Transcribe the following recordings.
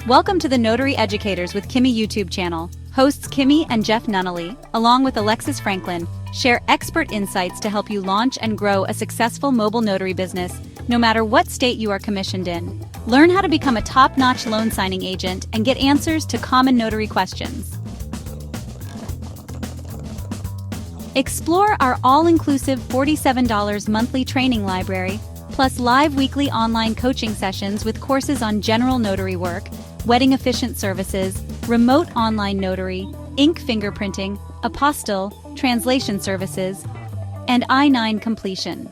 Welcome to the Notary Educators with Kimmi YouTube channel. Hosts Kimmi and Jeff Nunnally, along with Alexis Franklin, share expert insights to help you launch and grow a successful mobile notary business, no matter what state you are commissioned in. Learn how to become a top-notch loan signing agent and get answers to common notary questions. Explore our all-inclusive $47 monthly training library, plus live weekly online coaching sessions with courses on general notary work, wedding efficient services, remote online notary, ink fingerprinting, apostille, translation services, and I-9 completion.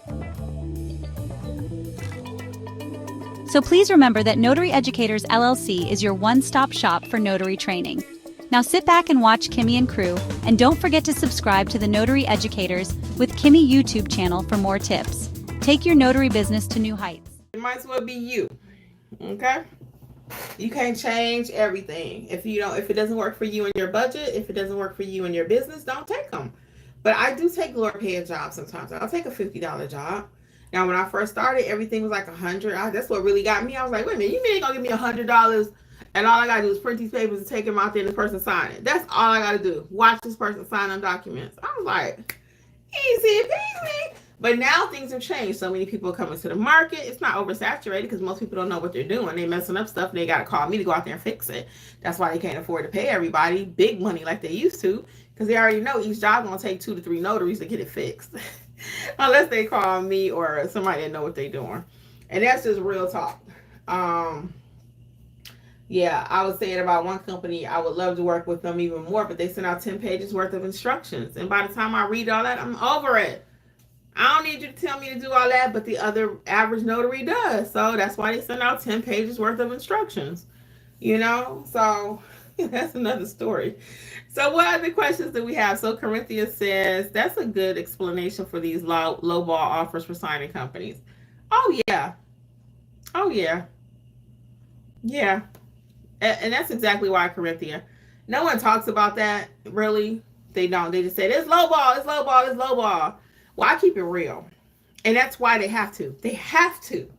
So please remember that Notary Educators LLC is your one-stop shop for notary training. Now sit back and watch Kimmi and crew, and don't forget to subscribe to the Notary Educators with Kimmi YouTube channel for more tips. Take your notary business to new heights. It might as well be you, okay? You can't change everything. If it doesn't work for you and your budget, if it doesn't work for you and your business, don't take them. But I do take lower paid jobs sometimes. I'll take a $50 job. Now, when I first started, everything was like $100. That's what really got me. I was like, wait a minute, you mean you gonna give me $100 and all I gotta do is print these papers and take them out there and the person sign it? That's all I gotta do. Watch this person sign on documents. I was like, easy peasy. But now things have changed. So many people are coming to the market. It's not oversaturated because most people don't know what they're doing. They're messing up stuff and they got to call me to go out there and fix it. That's why they can't afford to pay everybody big money like they used to, because they already know each job going to take 2 to 3 notaries to get it fixed. Unless they call me or somebody that know what they're doing. And that's just real talk. Yeah, I was saying about one company, I would love to work with them even more, but they sent out 10 pages worth of instructions. And by the time I read all that, I'm over it. I don't need you to tell me to do all that, but the other average notary does. So that's why they send out 10 pages worth of instructions, So that's another story. So what other questions do we have? So Corinthia says, that's a good explanation for these low ball offers for signing companies. Oh, yeah. Oh, yeah. Yeah. And that's exactly why, Corinthia. No one talks about that, really. They don't. They just say, it's low ball, it's low ball, it's low ball. Well, I keep it real. And that's why they have to. They have to.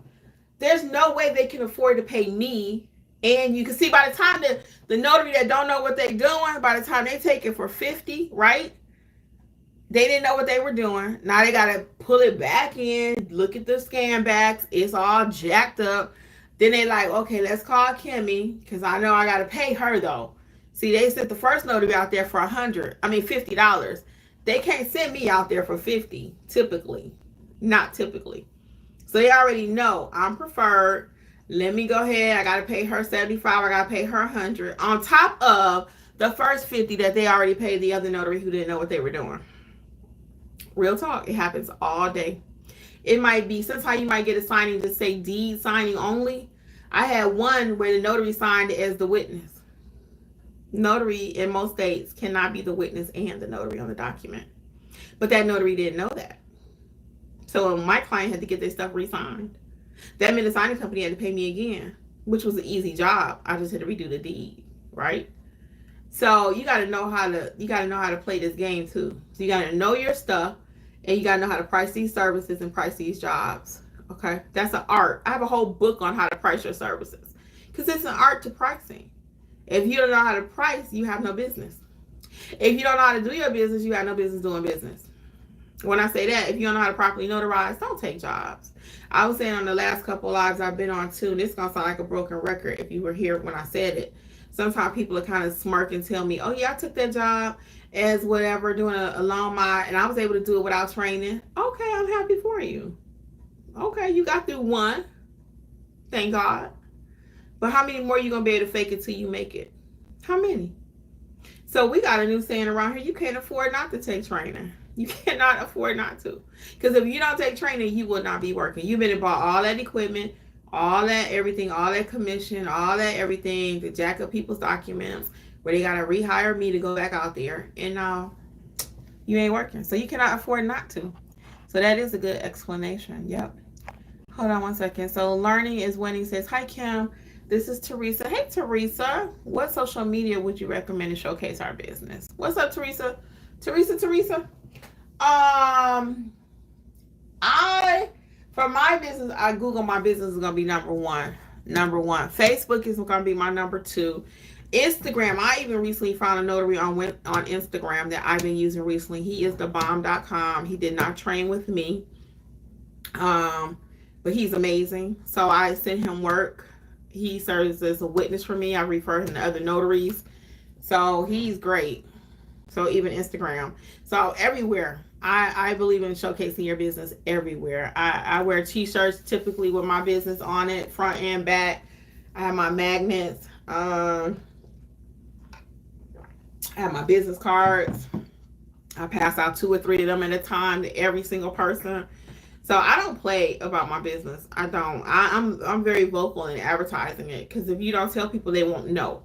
There's no way they can afford to pay me. And you can see by the time the notary that don't know what they're doing, by the time they take it for 50, right? They didn't know what they were doing. Now they got to pull it back in, look at the scan backs. It's all jacked up. Then they like, okay, let's call Kimmi because I know I got to pay her though. See, they sent the first notary out there for $50. They can't send me out there for 50, typically. Not typically. So they already know I'm preferred. Let me go ahead. I got to pay her 75. I got to pay her 100 on top of the first 50 that they already paid the other notary who didn't know what they were doing. Real talk. It happens all day. It might be, sometimes you might get a signing to say deed signing only. I had one where the notary signed as the witness. Notary in most states cannot be the witness and the notary on the document. But that notary didn't know that. So my client had to get their stuff re-signed. That meant the signing company had to pay me again, which was an easy job. I just had to redo the deed, right? So you gotta know how to play this game too. So you gotta know your stuff and you gotta know how to price these services and price these jobs. Okay? That's an art. I have a whole book on how to price your services. Because it's an art to pricing. If you don't know how to price, you have no business. If you don't know how to do your business, you have no business doing business. When I say that, if you don't know how to properly notarize, don't take jobs. I was saying on the last couple of lives I've been on too, and it's going to sound like a broken record if you were here when I said it. Sometimes people are kind of smirk and tell me, oh yeah, I took that job as whatever, doing a loan mod, and I was able to do it without training. Okay, I'm happy for you. Okay, you got through one. Thank God. But how many more are you going to be able to fake it till you make it? How many? So we got a new saying around here, you can't afford not to take training. You cannot afford not to. Because if you don't take training, you will not be working. You've been and bought all that equipment, all that everything, all that commission, all that everything to jack up people's documents where they got to rehire me to go back out there. And you ain't working. So you cannot afford not to. So that is a good explanation. Yep. Hold on one second. So Learning is Winning says, hi, Kim. This is Teresa. Hey, Teresa. What social media would you recommend to showcase our business? What's up, Teresa? Teresa. For my business, I Google my business is going to be number one. number one. Facebook is going to be my number two. Instagram, I even recently found a notary on Instagram that I've been using recently. He is thebomb.com. He did not train with me, but he's amazing. So I sent him work. He serves as a witness for me. I refer him to other notaries. So he's great. So even Instagram. So everywhere. I believe in showcasing your business everywhere. I wear t-shirts typically with my business on it, front and back. I have my magnets. I have my business cards. I pass out 2 or 3 of them at a time to every single person. So I don't play about my business. I don't. I'm very vocal in advertising it, because if you don't tell people, they won't know.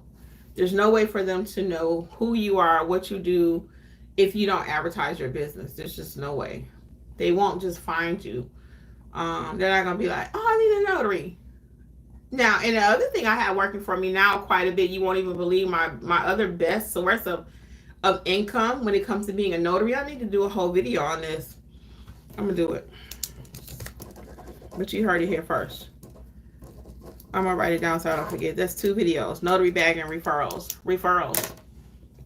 There's no way for them to know who you are, what you do, if you don't advertise your business. There's just no way. They won't just find you. They're not gonna be like, oh, I need a notary. Now, and the other thing I have working for me now quite a bit, you won't even believe my other best source of income when it comes to being a notary. I need to do a whole video on this. I'm gonna do it. But you heard it here first. I'm gonna write it down so I don't forget. That's 2 videos: notary bag and referrals.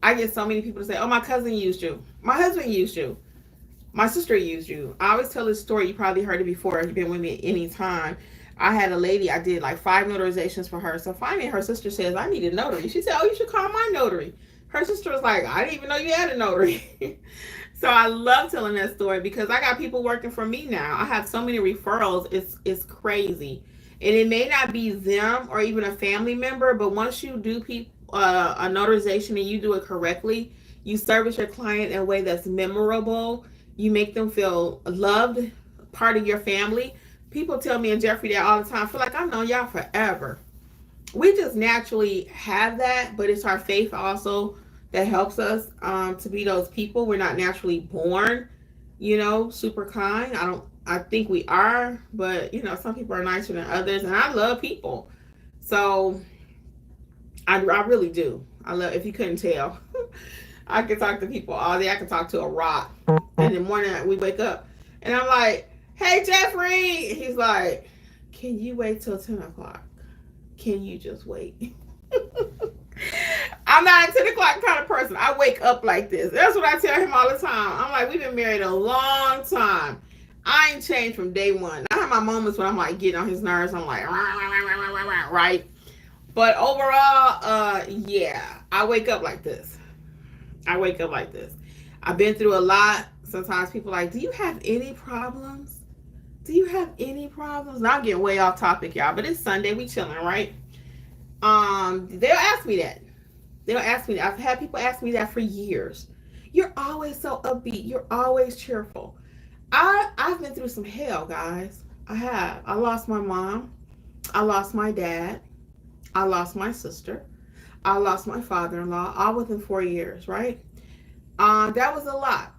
I get so many people to say, oh, my cousin used you, my husband used you, my sister used you. I always tell this story. You probably heard it before if you've been with me at any time. I had a lady, I did like 5 notarizations for her. So finally her sister says, I need a notary. She said, oh, you should call my notary. Her sister was like, I didn't even know you had a notary. So I love telling that story, because I got people working for me now. I have so many referrals. It's crazy. And it may not be them or even a family member, but once you do a notarization and you do it correctly, you service your client in a way that's memorable. You make them feel loved, part of your family. People tell me and Jeffrey that all the time. I feel like I've known y'all forever. We just naturally have that, but it's our faith also that helps us to be those people. We're not naturally born, super kind. I think we are, but some people are nicer than others, and I love people. So I really do. I love, if you couldn't tell, I can talk to people all day. I can talk to a rock. In the morning we wake up and I'm like, hey, Jeffrey. He's like, can you wait till 10 o'clock? Can you just wait? I'm not a 10 o'clock kind of person. I wake up like this. That's what I tell him all the time. I'm like, we've been married a long time. I ain't changed from day one. I have my moments when I'm like getting on his nerves. I'm like, right? But overall, yeah, I wake up like this. I've been through a lot. Sometimes people are like, do you have any problems? Now I'm getting way off topic, y'all, but it's Sunday. We chilling, right? They'll ask me that. I've had people ask me that for years. You're always so upbeat. You're always cheerful. I've been through some hell, guys. I have. I lost my mom. I lost my dad. I lost my sister. I lost my father-in-law, all within 4 years, right? That was a lot.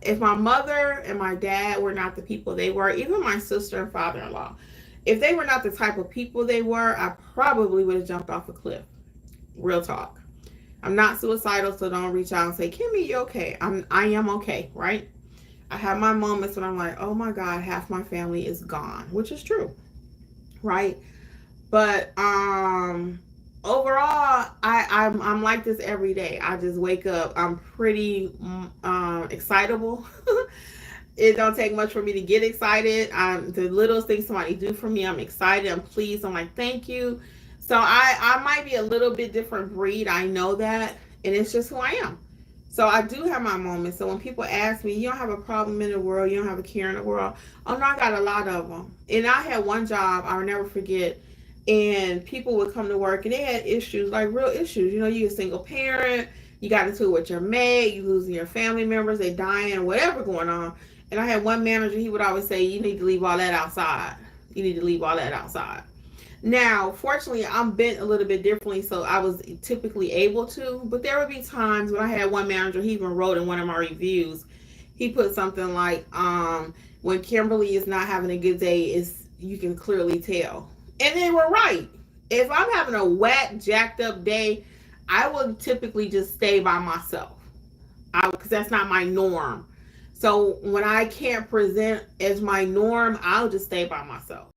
If my mother and my dad were not the people they were, even my sister and father-in-law, if they were not the type of people they were, I probably would have jumped off a cliff. Real talk. I'm not suicidal, so don't reach out and say, Kimmi, you okay? I am okay, right? I have my moments when I'm like, oh my God, half my family is gone, which is true, right? But overall, I'm like this every day. I just wake up. I'm pretty excitable. It don't take much for me to get excited. The littlest thing somebody do for me, I'm excited. I'm pleased. I'm like, thank you. So I might be a little bit different breed. I know that, and it's just who I am. So I do have my moments. So when people ask me, you don't have a problem in the world, you don't have a care in the world. Oh no, I got a lot of them. And I had one job I'll never forget. And people would come to work and they had issues, like real issues. You're a single parent, you got into it with your maid, you losing your family members, they dying, whatever going on. And I had one manager, he would always say, you need to leave all that outside. Now, fortunately, I'm bent a little bit differently, so I was typically able to. But there would be times when I had one manager, he even wrote in one of my reviews, he put something like, when Kimberly is not having a good day, you can clearly tell. And they were right. If I'm having a whack, jacked up day, I will typically just stay by myself. Because that's not my norm. So when I can't present as my norm, I'll just stay by myself.